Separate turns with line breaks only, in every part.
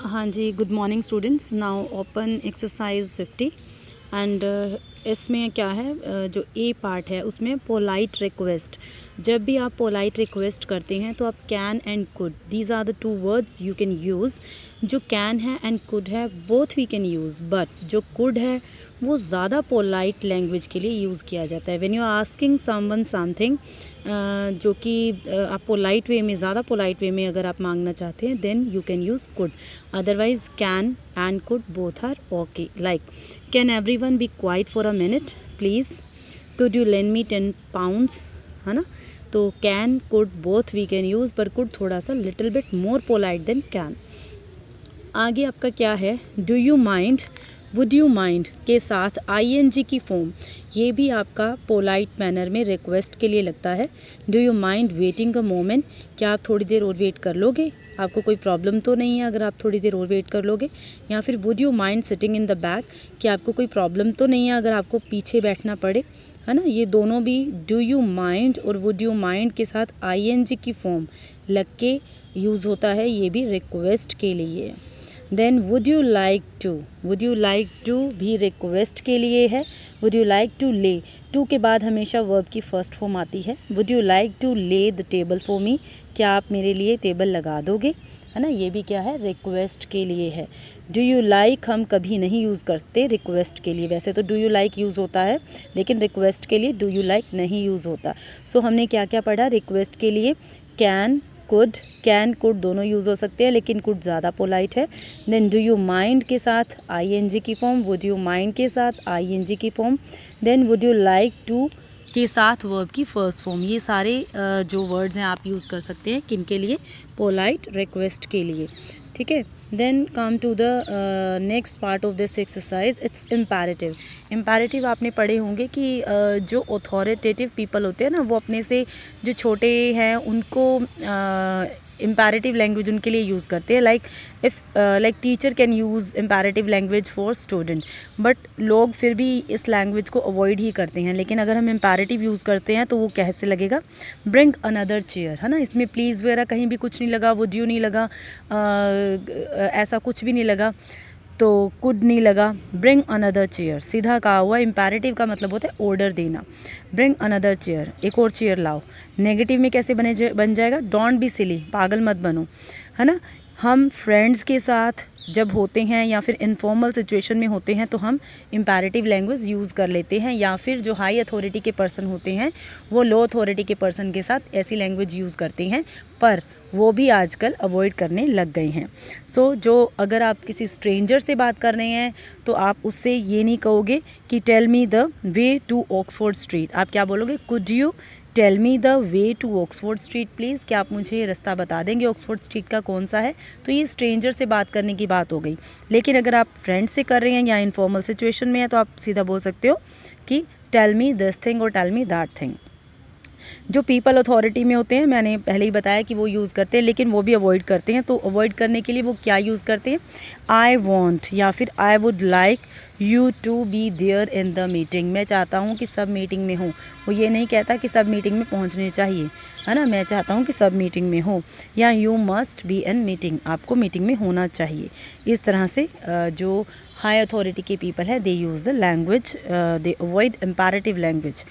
हाँ जी, good morning students. Now open exercise 50 and इसमें क्या है, जो ए पार्ट है उसमें पोलाइट रिक्वेस्ट। जब भी आप पोलाइट रिक्वेस्ट करते हैं तो आप can and could, these are the two words you can use. जो कैन है एंड कुड है both we can use, but जो कुड है वो ज़्यादा पोलाइट लैंग्वेज के लिए यूज़ किया जाता है। When you are asking someone something, जो कि आप पोलाइट वे में, ज़्यादा पोलाइट वे में अगर आप मांगना चाहते हैं, then you can use could. Otherwise can and could both are okay. Like, can everyone be quiet for a minute please, could you lend me 10 pounds, है ना। तो can could both we can use, पर could थोड़ा सा little bit more polite than can. आगे आपका क्या है, do you mind, would you mind के साथ आईएनजी की फॉर्म, ये भी आपका पोलाइट मैनर में रिक्वेस्ट के लिए लगता है। Do you mind waiting a moment, क्या आप थोड़ी देर और वेट कर लोगे, आपको कोई प्रॉब्लम तो नहीं है अगर आप थोड़ी देर और वेट कर लोगे। या फिर would you mind sitting in the back, कि आपको कोई प्रॉब्लम तो नहीं है अगर आपको पीछे बैठना पड़े, है ना। ये दोनों भी डू यू माइंड और वुड यू माइंड के साथ आईएनजी की फॉर्म लग के यूज़ होता है, ये भी रिक्वेस्ट के लिए। Then would you like to, would you like to भी रिक्वेस्ट के लिए है। Would you like to lay, to के बाद हमेशा वर्ब की फर्स्ट फॉर्म आती है। Would you like to lay the table for me, क्या आप मेरे लिए टेबल लगा दोगे, है ना। ये भी क्या है, रिक्वेस्ट के लिए है। डू यू लाइक हम कभी नहीं यूज़ करते रिक्वेस्ट के लिए, वैसे तो डू यू लाइक यूज़ होता है, लेकिन रिक्वेस्ट के लिए डू यू लाइक नहीं यूज़ होता। सो हमने क्या क्या पढ़ा, रिक्वेस्ट के लिए कैन कुड, कैन कुड दोनों यूज़ हो सकते हैं, लेकिन कुड ज़्यादा पोलाइट है। देन डू यू माइंड के साथ आईएनजी की फॉर्म, वुड यू माइंड के साथ आईएनजी की form. Then would you like to के साथ वर्ब की फर्स्ट फॉर्म। ये सारे जो वर्ड्स हैं आप यूज़ कर सकते हैं, किन के लिए, पोलाइट रिक्वेस्ट के लिए, ठीक है। Then come to the next part of this exercise, it's imperative. Imperative आपने पढ़े होंगे कि जो अथॉरिटेटिव पीपल होते हैं ना, वो अपने से जो छोटे हैं उनको इम्पैरेटिव लैंग्वेज उनके लिए यूज़ करते हैं। Like like teacher can use imperative language for student, but लोग फिर भी इस लैंग्वेज को अवॉइड ही करते हैं। लेकिन अगर हम इम्पैरेटिव यूज़ करते हैं तो वो कैसे लगेगा, ब्रिंग अनदर चेयर, है ना। इसमें प्लीज़ वगैरह कहीं भी कुछ नहीं लगा, वुड यू नहीं लगा, ऐसा कुछ भी नहीं लगा, तो कुड नहीं लगा। ब्रिंग अनदर चेयर सीधा कहा हुआ। इम्पैरेटिव का मतलब होता है ऑर्डर देना। ब्रिंग अनदर चेयर, एक और चेयर लाओ। नेगेटिव में कैसे बन जाएगा, डोंट बी सिली, पागल मत बनो, है ना। हम फ्रेंड्स के साथ जब होते हैं या फिर इनफॉर्मल सिचुएशन में होते हैं तो हम इम्पैरेटिव लैंग्वेज यूज़ कर लेते हैं, या फिर जो हाई अथॉरिटी के पर्सन होते हैं वो लो अथॉरिटी के पर्सन के साथ ऐसी लैंग्वेज यूज़ करते हैं, पर वो भी आजकल अवॉइड करने लग गए हैं। सो जो अगर आप किसी स्ट्रेंजर से बात कर रहे हैं तो आप उससे ये नहीं कहोगे कि tell me the way to Oxford Street, आप क्या बोलोगे, could you tell me the way to Oxford Street please, क्या आप मुझे रास्ता बता देंगे ऑक्सफोर्ड स्ट्रीट का कौन सा है। तो ये स्ट्रेंजर से बात करने की बात हो गई। लेकिन अगर आप फ्रेंड से कर रहे हैं या इनफॉर्मल सिचुएशन में है तो आप सीधा बोल सकते हो कि टेल मी दिस थिंग और टेल मी दैट थिंग। जो पीपल अथॉरिटी में होते हैं, मैंने पहले ही बताया कि वो यूज़ करते हैं, लेकिन वो भी अवॉइड करते हैं। तो अवॉइड करने के लिए वो क्या यूज़ करते हैं, आई वॉन्ट या फिर I would like you to be there in the meeting, मैं चाहता हूँ कि सब मीटिंग में हो। वो ये नहीं कहता कि सब मीटिंग में पहुँचने चाहिए, है ना, मैं चाहता हूँ कि सब मीटिंग में हो। या you must be in meeting, आपको मीटिंग में होना चाहिए। इस तरह से जो हाई अथॉरिटी के पीपल है they use the language, they avoid imperative language.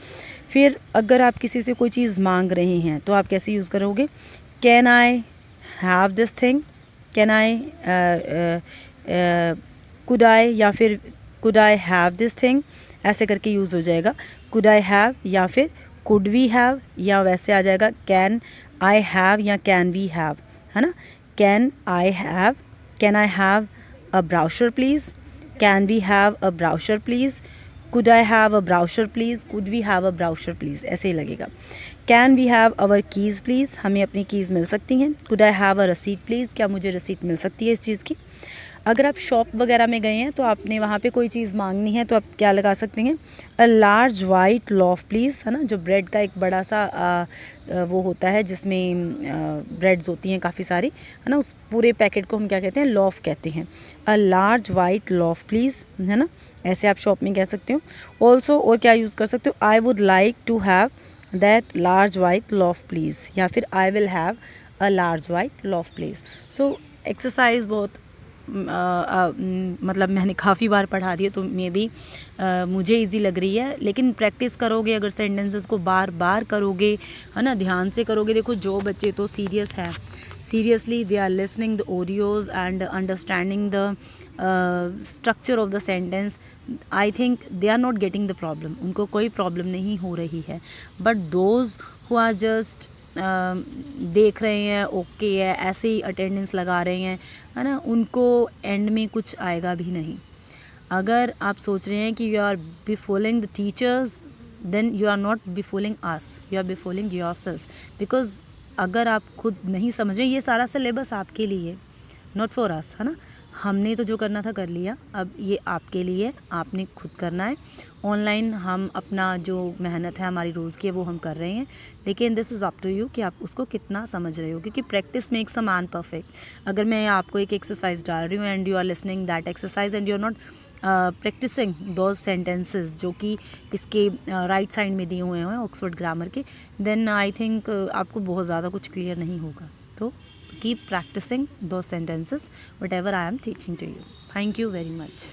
फिर अगर आप किसी से कोई चीज़ मांग रहे हैं तो आप कैसे यूज़ करोगे, can I have this thing, can I, could I, या फिर could I have this thing, ऐसे करके यूज़ हो जाएगा। कुड आई हैव या फिर कुड वी हैव, या वैसे आ जाएगा कैन आई हैव या कैन वी हैव, है ना। Can I have, can I have a brochure please, can we have a brochure please, could I have a brochure please, could we have a brochure please, ऐसे ही लगेगा। Can we have our keys please, हमें अपनी keys मिल सकती हैं। Could I have अ रसीद please, क्या मुझे रसीद मिल सकती है इस चीज़ की। अगर आप शॉप वगैरह में गए हैं तो आपने वहाँ पे कोई चीज़ मांगनी है तो आप क्या लगा सकते हैं, अ लार्ज वाइट लॉफ प्लीज़, है ना। जो ब्रेड का एक बड़ा सा वो होता है जिसमें ब्रेड्स होती हैं काफ़ी सारी, है ना, उस पूरे पैकेट को हम क्या कहते हैं, लॉफ कहते हैं। अ लार्ज वाइट लॉफ प्लीज़, है ना, ऐसे आप शॉप में कह सकते हो। ऑल्सो और क्या यूज़ कर सकते हो, I would like to have that large white loaf please, या फिर I will have a large white loaf please. So exercise बहुत मतलब मैंने काफ़ी बार पढ़ा दी है तो मे बी मुझे इजी लग रही है, लेकिन प्रैक्टिस करोगे अगर सेंटेंसेस को बार बार करोगे, है ना, ध्यान से करोगे। देखो जो बच्चे तो सीरियस है, seriously they are listening the audios and understanding the structure of the sentence, I think they are not getting the problem, उनको कोई प्रॉब्लम नहीं हो रही है। But those who are just देख रहे हैं, ओके है, ऐसे ही अटेंडेंस लगा रहे हैं, है ना, उनको एंड में कुछ आएगा भी नहीं। अगर आप सोच रहे हैं कि you are befooling the teachers, then you are not befooling us, you are befooling yourself. Because अगर आप खुद नहीं समझ रहे, ये सारा सिलेबस आपके लिए, नॉट फॉर अस, है ना। हमने तो जो करना था कर लिया, अब ये आपके लिए, आपने खुद करना है। ऑनलाइन हम अपना जो मेहनत है हमारी रोज़ की है वो हम कर रहे हैं, लेकिन this is up to you कि आप उसको कितना समझ रहे हो, क्योंकि practice makes a man perfect. अगर मैं आपको एक एक्सरसाइज डाल रही हूँ and you are listening that exercise and you are not practising those sentences जो कि इसके राइट साइड में दिए हुए हैं ऑक्सफोर्ड ग्रामर के, देन आई थिंक आपको बहुत ज़्यादा कुछ क्लियर नहीं होगा। तो keep practicing those sentences whatever I am teaching to you. Thank you very much.